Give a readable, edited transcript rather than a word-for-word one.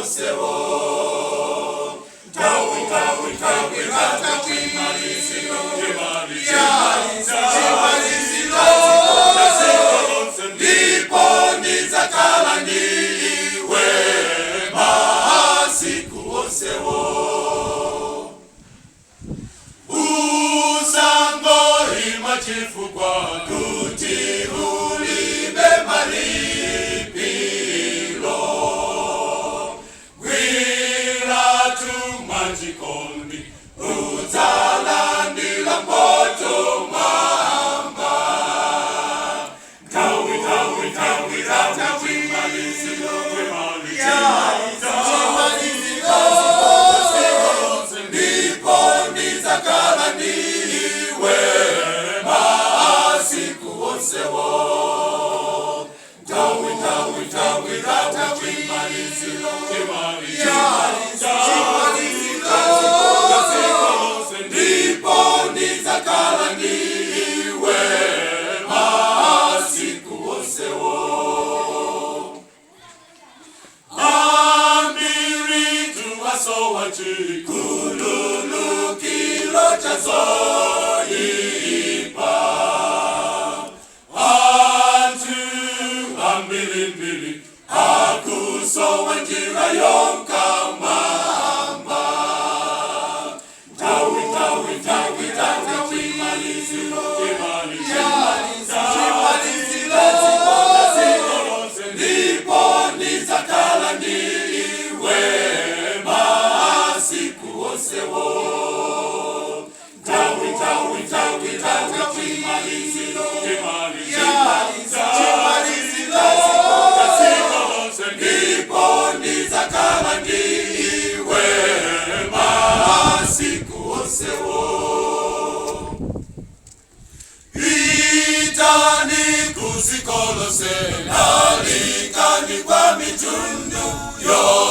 wosewo tawi malizilo ndipo nizakala ndiwe masiku wosewo usango imachifukwa kuti ulibe malipilo gwira tumajikondi udzalandila moto mwamba tawi malizilo ndipo nizakala ndiwe masiku wosewo tawi malizilo ndipo nizakala ndiwe masiku wosewo ambiri tuwasowa chikululukilo cha zoyipa antu ambirimbiri akusowa njira yonkamamba tawi malizilo ndipo nizakala ndiwe masiku wosewo tawi malizilo ndipo nizakala ndiwe masiku wosewo itani kuzikolose nalikani kwa mitundu yo